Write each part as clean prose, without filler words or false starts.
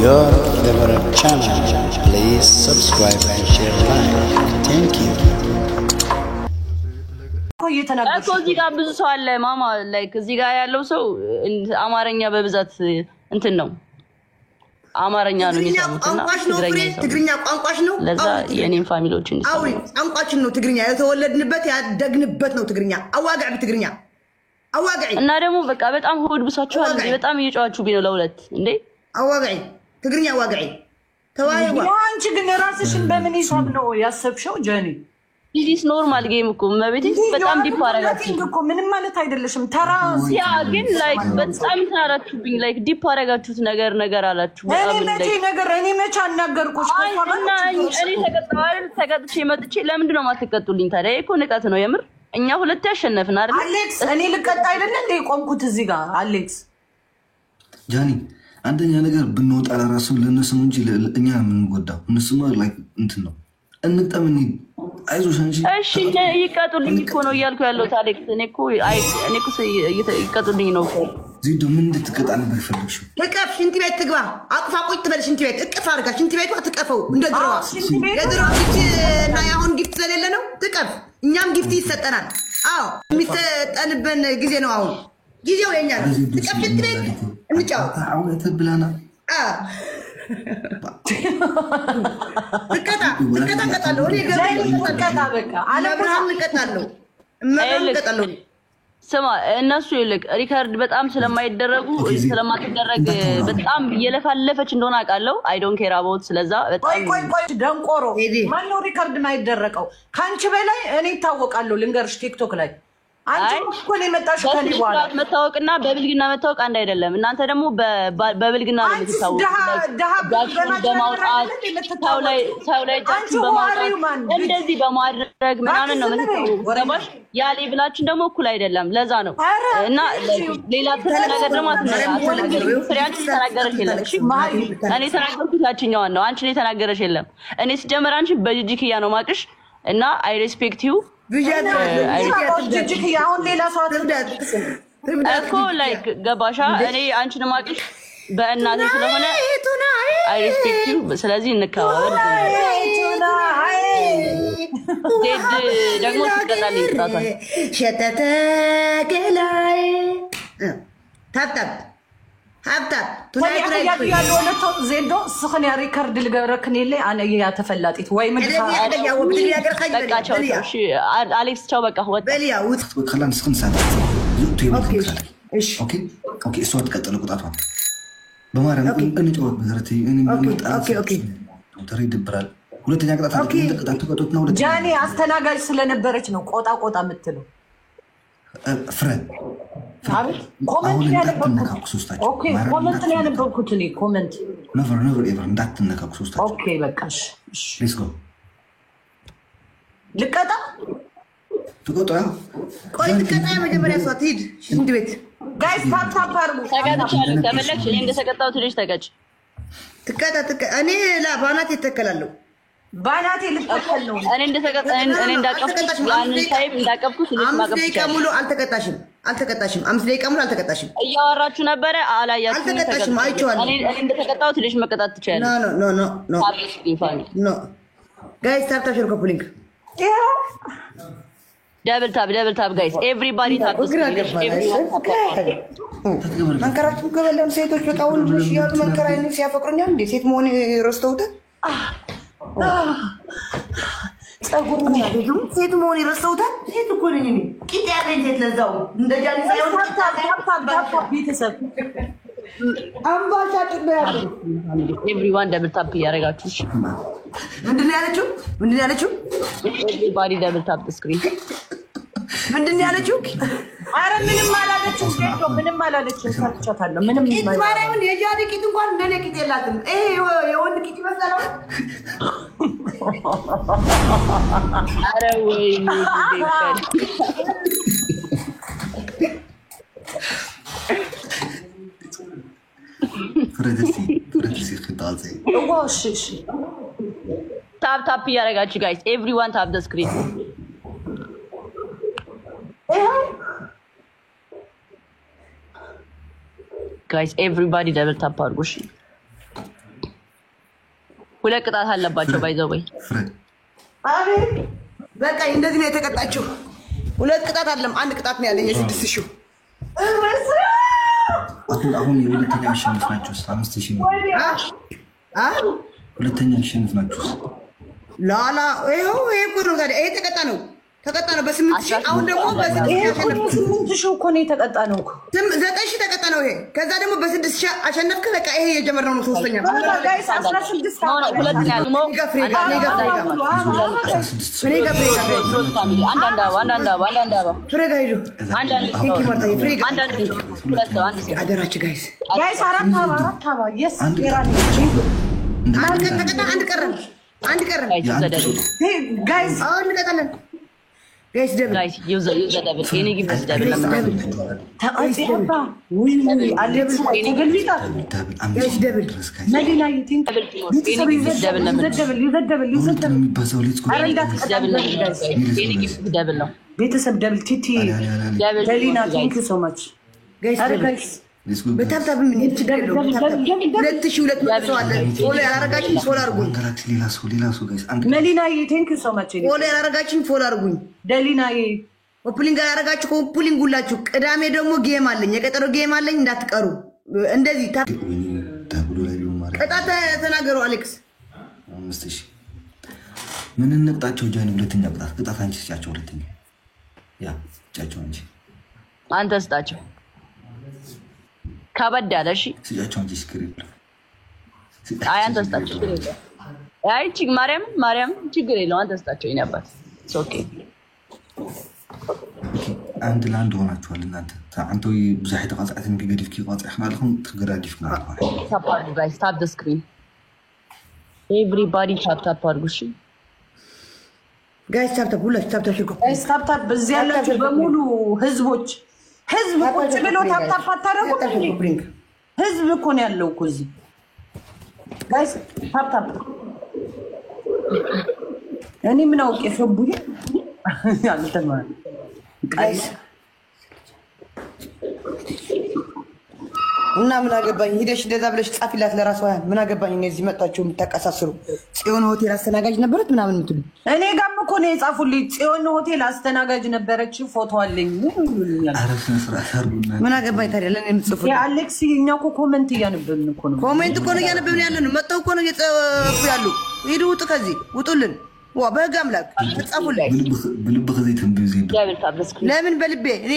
Your favorite channel. Please subscribe and share like. Thank you. እኮ እዚህ ጋር ብዙ ሰው አለ ማማ ላይክ እዚህ ጋር ያለው ሰው አማርኛ በብዛት እንትን ነው አማርኛ ነው የሚሰሙትና ትግርኛ ቋንቋሽ ነው ለዛ የኔን ፋሚሊዎች እንዲሰሙ አውሪ ቋንቋችን ነው ትግርኛ የተወለድንበት ያደግንበት ነው ትግርኛ አዋጋዕ በትግርኛ አዋጋዕ እና ደግሞ በቃ በጣም ሆድ ብሳችኋል በጣም እየጫዋችሁብኝ ነው ለሁለት እንዴ አዋጋዕ ትግርኛ አዋጋዕ ተዋይዋ አንቺ ግን ራስሽን በምን ሂሳብ ነው ያሰብሽው ጀኒ ዲስ ኖርማል ጌም እኮ መቤቴ በጣም ዲፕ አረጋችሁ እኮ ምንም ማለት አይደለሽም ተራ ያ ግን ላይክ በጣም ታራችሁብኝ ላይክ ዲፕ አረጋችሁት ነገር አላችሁ በጣም እኔ መቼ አናገርኩሽ እና እኔ ተቀጥቼ መጥቼ ለምንድን ነው የማትቀጡልኝ ታዲያ እኮ ንቀት ነው የምር እኛ ሁለት ያሸነፍን አይደል አሌክስ እኔ ልቀጣ አይደል እንዴ ቆምኩት እዚህ ጋር አሌክስ ጃኒ አንደኛ ነገር ብንወጣ ለራሱ ለነሱ እንጂ ለእኛ ምን ጎዳው እነሱማ ላይክ እንትን ነው እንጠምኒ አይዞሽ እንጂ እሺ ይቀጡልኝ እኮ ነው እያልኩ ያለው አሌክስ እኔ እኮ ይቀጡልኝ ነው እኮ ዚዶ ምን እንድትቀጣ ነበር ፈልግሽው እቅፍ ሽንት ቤት ትግባ አቅፋ ቁጭ ትበል ሽንት ቤት እቅፍ አድርጋ ሽንት ቤቷ ትቀፈው እንደ ድሮዋ የድሮዋ እና አሁን ጊፍት ስለሌለ ነው ትቀፍ እኛም ጊፍት ይሰጠናል አዎ የሚሰጠንብን ጊዜ ነው አሁን ጊዜው የኛ ነው እቅፍ ሽንት ቤት እንጫወት አሁን ተብላና እቀጣለሁ እኔ ገበታ በቃ አለብራም እቀጣለሁ ስማ እነሱ ይልቅ ሪከርድ በጣም ስለማይደረጉ ስለማትደረግ በጣም እየለፋለፈች እንደሆነ አውቃለሁ አይ ዶንት ኬር አባውት ስለዛ በጣም ቆይ ደንቆሮ ማን ነው ሪከርድ ማይደረቀው ካንቺ በላይ እኔ ታወቃለሁ ልንገርሽ ቲክቶክ ላይ አንቺ እኮ ነው የመጣሽ ከኔ በኋላ መታወቅና በብልግና መታወቅ አንድ አይደለም እናንተ ደግሞ በብልግና ነው የምትታወቁት በማውጣት ሰው ላይ ጃችን በማውጣት እንደዚህ በማድረግ ምናምን ነው የምትታወቁት ያ ሌቭላችን ደግሞ እኩል አይደለም ለዛ ነው እና ሌላ ነገር ደግሞ ፍሬያንቺ ተናገረሽ የለም እሺ እኔ ተናገርኩት ያችኛዋን ነው አንቺ ተናገረሽ የለም እኔ ስጀምር አንቺ በጂጂክያ ነው ማቅሽ እና አይ ሪስፔክት ዩ አሁን ሌላ ሰው አትብዳት እኮ ላይክ ገባሻ እኔ አንቺን ማቅሽ በእናቴ ስለሆነ አይ ሪስፔክት ዩ ስለዚህ እንከባበል ዴድ ደግሞ ትቀጣለኝ ቅጣቷል ሸተተ ገላይ ታብታብ ሀብታብ ቱናይት ያለው ለተው ዜዶ ስخن ያ ሪከርድ ልገረክን የለ አነ ያ ተፈላጢት ወይ ምን እሺ አሌክስ ቻው በቃ ወጣ በሊያ ውጥ ከላን ስخن ሰዓት ኦኬ ኦኬ እሷ ተቀጠለ ቁጣቷ በማረም እንጨወት በዘረቲ እኔ ኦኬ ተሪድብራል ሁለተኛ ቅጣት ተቀጣት ነው ጃኒ አስተናጋጅ ስለነበረች ነው ቆጣ የምትለው ፍሬድ ኮሜንት ያነበብኩት ኦኬ ኮሜንት ያነበብኩት እኔ ኮሜንት never ever እንዳትነካኩ ሶስታችሁ ኦኬ በቃሽ ሌትስ ጎ ልቀጣ ትቆጣ ቆይ ትቀጣ መጀመሪያ ሷት ሂድ ሽንት ቤት ጋይስ ታፕ አርጉ ተቀጣቻለሁ ተመለሽ እኔ እንደተቀጣው ትልሽ ተቀጭ ትቀጣ እኔ ባናት ይተከላለሁ ባናቴ ልቀቀል ነው እኔ እንዳቀፍኩት ያንን ታይም እንዳቀፍኩት ልጅ ማቀፍ አምስት ደቂቃ ሙሉ አልተቀጣሽም 5 ደቂቃ ሙሉ አልተቀጣሽም እያወራችሁ ነበር አላያችሁ አልተቀጣሽም አይቼዋለሁ እኔ እንደተቀጣው ትልሽ መቀጣት ትችላለሽ ኖ ጋይስ ታፕ ሸርኮፕሊንግ ደብል ታፕ ጋይስ ኤቭሪባዲ ታፕ መንከራችሁ ከበለን ሴቶች በቃ ወንዶች ያሉ መንከራኝ ሲያፈቅሩኛል እንዴ ሴት መሆን ረስተውታል ጸጉር ምን ያደርጉ ሴት መሆን ይረስተውታል ሴት እኮ ነኝ እኔ ቂጥ ያለኝ ሴት ለዛው እንደ ጃኒ ሳይሆን ታፕ ቤተሰብ አምባሻ ጥበያሉ ኤቭሪዋን ደብል ታፕ ያረጋችሁ ምንድን ያለችው ኤቭሪባዲ ደብል ታፕ ስክሪን ምንድን ያለችው አረ ምንም አላለችም ሴቶ ምንም አላለችም ታቻታለሁ ምንም ማርያምን የጃኒ ቂጥ እንኳን እንደኔ ቂጥ የላትም ይሄ የወንድ ቂጥ ይመስላል አረ ወይ ፍሬድሲ ክታልዚ ዋሽ ታፕ ያረጋችሁ ጋይስ ኤቭሪዋን ታፕ ዘ ስክሪን ጋይስ ኤቭሪባዲ ደብል ታፕ አድርጉ እሺ ሁለት ቅጣት አለባቸው ባይዘው ወይ አቤት በቃ እንደዚህ ነው የተቀጣችው ሁለት ቅጣት አይደለም አንድ ቅጣት ነው ያለኝ የ6000 አሁን የሁለተኛ አሸንፍ ናቸው 5000 ነው ሁለተኛ አሸንፍ ናቸው ላላ ይሄው ይሄ ነው ታዲያ ይሄ ተቀጣ ነው በ8000 አሁን ደግሞ በ8000 እኮ ነው የተቀጣ ነው እኮ 9000 ተቀጣ ነው ይሄ ከዛ ደግሞ በ6000 አሸነፍክ በቃ ይሄ የጀመረው ነው ሶስተኛ ጋይስ 16 ሁለተኛ ደግሞ አንድ ቀረ ጋይስ አሁን እንቀጣለን ጋይስ ደብል ጋይስ ዩዘ ደብል እኔ ግብስ ደብል ተቀጣጣ ወይ አለብስ ተገልጣ ጋይስ ደብል መዲና ይቲን ደብል ነው ቤተሰብ ደብል ቲቲ መዲና ቴንክ ዩ ሶ ማች ጋይስ በታብታብ ምን ይችላል 2200 ሰው አለ ፎሎ ያላረጋችሁ ፎሎ አርጉኝ ሌላ ሰው ጋይስ መሊናዬ ቴንክ ዩ ሶ ማች ፎሎ ያላረጋችሁ ፎሎ አርጉኝ ደሊናዬ ኦፕሊንግ ያላረጋችሁ ኦፕሊንግ ሁላችሁ ቅዳሜ ደግሞ ጌም አለኝ የቀጠሮ ጌም አለኝ እንዳትቀሩ እንደዚህ ታብሎ ላይ ነው ቅጣት ተናገሩ አሌክስ 5000 ምን እንቅጣቸው ጃኒ ሁለተኛ ቅጣት አንቺ ስጫቸው ሁለተኛ ያ ስጫቸው አንተ ስጣቸው ከበድ ያለ እሺ ስጫቸው እንጂ ስክሪፕት አይ አንተ ስጣቸው አይ ቺክ ማርያም ችግር የለው አንተ ስጣቸው ይሄን አባት ኦኬ አንድ ላንድ ሆናችኋል እናንተ አንተ ብዙሕ ተቃጽዓትን ገዲፍኪ ቃጽዕ ማለኩም ትገራዲፍ ማለት ነው ታፓር ጋይስ ታፕ ዘ ስክሪን ኤቭሪባዲ ታፕ አድርጉ እሺ ጋይስ ታፕ ሁላችሁ ታፕ ሽኩ ጋይስ ታፕ በዚህ ያላችሁ በሙሉ ህዝቦች ህዝብ ቁጭ ብሎ ታፕ አታረጉ ህዝብ እኮ ነው ያለው እኮ እዚህ ጋይስ ታፕ እኔ ምን አውቄ ሰቡኝ ያልተማ ጋይስ እና ምን አገባኝ ሄደሽ እንደዛ ብለሽ ጻፊላት ለራሷ ምን አገባኝ እነዚህ መጣችሁ የምታቀሳስሩ ጽዮን ሆቴል አስተናጋጅ ነበረች ምናምን ምትሉ እኔ ጋም እኮ ነው የጻፉልኝ ጽዮን ሆቴል አስተናጋጅ ነበረች ፎቶ አለኝ ምን አገባኝ ታዲያ ለኔ ምጽፉ አሌክስ እኛ እኮ ኮሜንት እያነበብን እኮ ነው ኮሜንት እኮ ነው እያነበብን ያለን መጣው እኮ ነው እየጻፉ ያሉ ሂዱ ውጡ ከዚህ ውጡልን ዋ በህግ አምላክ ተጻፉልኝ በልብ ከዚህ ተንብዩ ለምን በልቤ እኔ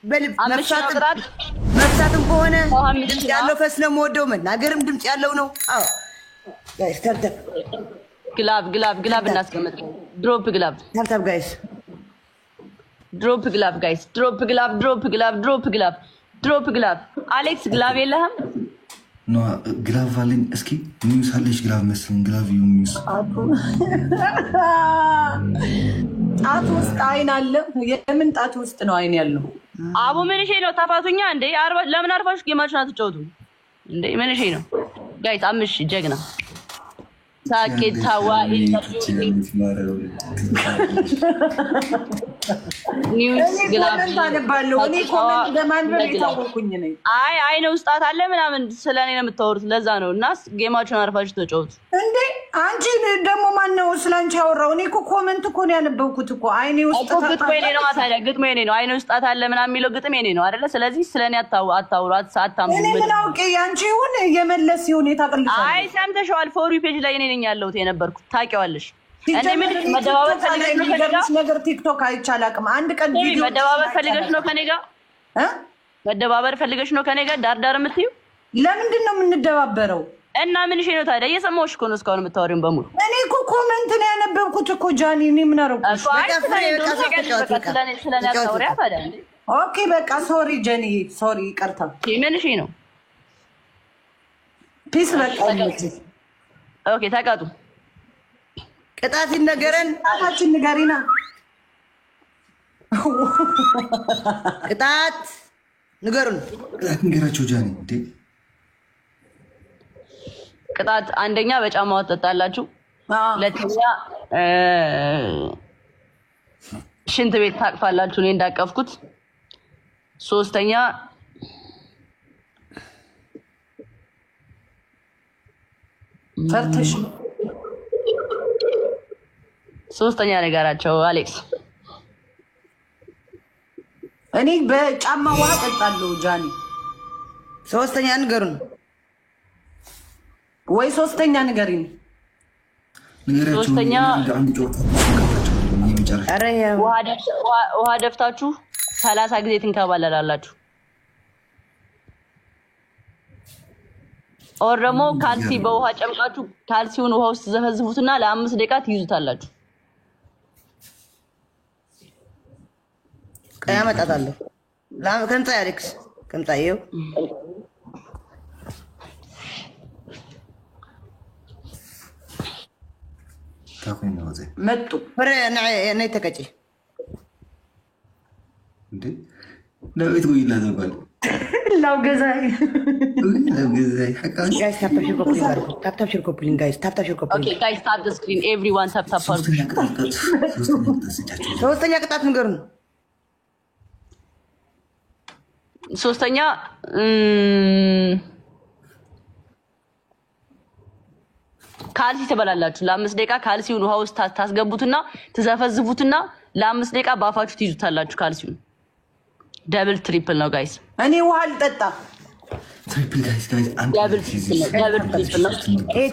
በልብ መፍሳትም ከሆነ ድምጽ ያለው ፈስለም ወደው መናገርም ድምጽ ያለው ነው አዎ ጋይስ ታፕ ግላብ እናስቀምጥ ድሮፕ ግላብ ታፕ ጋይስ ድሮፕ ግላብ አሌክስ ግላብ የለህም ኖ ግላብ አለኝ እስኪ ምን ሳለሽ ግላብ መስልን ግላብ ይሁንስ ጣት ውስጥ አይን አለ የምን ጣት ውስጥ ነው አይን ያለው አቡ ምን እሺ ነው ታፋቱኛ እንዴ ለምን አርፋሽ ጌማችን አትጫወቱ እንዴ ምን እሺ ነው ጋይስ አምሽ ጀግና ሳቂታዋ ኒውስ ግላብ ታነባለሁ እኔ ኮሜንት ለማንበብ የታወኩኝ ነኝ አይ ነው ውስጣት አለ ምናምን ስለኔ ነው የምታወሩት ለዛ ነው እና ጌማችን አርፋሽ ተጫወቱ እንዴ አንቺ ደግሞ ማን ነው ስላንቺ ያወራው እኔ እኮ ኮሜንት እኮ ነው ያነበብኩት እኮ አይኔ ውስጥ ግጥሜ ነው ታዲያ ግጥሜ ነው አይኔ ውስጣት አለ ምናምን የሚለው ግጥሜ ነው አይደለ ስለዚህ ስለኔ አታውሩ አታምኑ እኔ ምን አውቄ ያንቺ ይሁን የመለስ ይሁን የታቀልሽ አይ ሰምተሽዋል ፎሪ ፔጅ ላይ እኔ ነኝ ያለሁት የነበርኩት ታውቂዋለሽ እኔ ምን መደባበቅ ፈልገሽ ነው ነገር ቲክቶክ አይቻላቅም አንድ ቀን ቪዲዮ መደባበቅ ፈልገሽ ነው ከኔ ጋር መደባበር ፈልገሽ ነው ከኔ ጋር ዳር የምትዩ ለምንድን ነው የምንደባበረው እና ምን እሺ ነው ታዲያ እየሰማሁሽ እኮ ነው እስካሁን የምታወሪው በሙሉ እኔ እኮ ኮሜንት ነው ያነበብኩት እኮ ጃኒ እኔ ምን አረጋሽ ኦኬ በቃ ሶሪ ጃኒ ሶሪ ይቅርታ ምን እሺ ነው ፒስ በቃ ኦኬ ተቀጡ ቅጣት ይነገረን ቅጣታችን ንገሪና ቅጣት ንገሩን ቅጣት ንገራቸው ጃኒ እንዴ ቅጣት አንደኛ በጫማ ወጣጣላችሁ ሁለተኛ ሽንት ቤት ታቅፋላችሁ እኔ እንዳቀፍኩት ሶስተኛ ፈርተሽ ሶስተኛ ነገራቸው አሌክስ እኔ በጫማ ውሃ ጠጣለሁ ጃኒ ሶስተኛ ንገሩን ወይ ሶስተኛ ንገሪኝ ሶስተኛ ኧረ ውሃ ደፍታችሁ 30 ጊዜ ትንከባለላላችሁ ኦር ደግሞ ካልሲ በውሃ ጨምቃችሁ ካልሲውን ውሃ ውስጥ ዘፈዝፉትና ለ5 ደቂቃ ትይዙታላችሁ ቀያ መጣጣለሁ ከምጣ አሌክስ ከምጣ ይኸው መጡ ፍሬ ነይ ተቀጪ እንዴ ለቤት ወይ ላዘባል ላው ገዛይ guys tap tap share coupling guys tap tap share coupling okay guys tap the screen everyone tap tap ሶስተኛ ቅጣት ንገሩን ሶስተኛ ካልሲ ትበላላችሁ ለ5 ደቂቃ ካልሲውን ውሃ ውስጥ ታስገቡትና ትዘፈዝፉትና ለ5 ደቂቃ ባፋችሁ ትይዙታላችሁ ካልሲውን ደብል ትሪፕል ነው ጋይስ እኔ ውሃ ልጠጣ ትሪፕል ጋይስ ደብል ትሪፕል ነው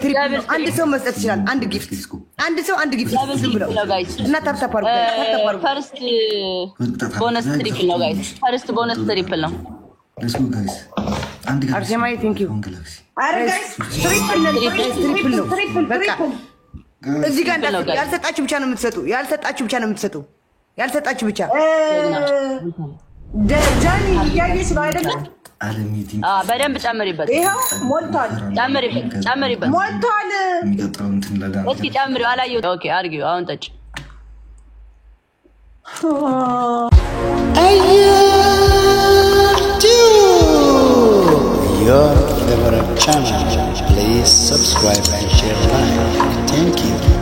ትሪፕል አንድ ሰው መስጠት ይችላል አንድ ጊፍት ዝም ብለው እና ታፕ ታፕ አድርጉ ፈርስት ቦነስ ትሪፕል ነው ጋይስ ፈርስት ቦነስ ትሪፕል ነው let's go guys አንድ ጋር አርሴማይ ቴንክ ዩ አረ ጋይስ ትሪፕል ነው በቃ እዚህ ጋር ያልሰጣችሁ ብቻ ነው የምትሰጡ ያልሰጣችሁ ብቻ ጃኒ ያየሽ ነው አይደለ በደንብ ጨምሪበት ይሄው ሞልቷል ጨምሪበት ሞልቷል የሚቀጥለው እንትን ለዳ እስኪ ጨምሪው አላየሁት ኦኬ አርጊው አሁን ጠጭ Your favorite channel. Please subscribe and share like. Thank you.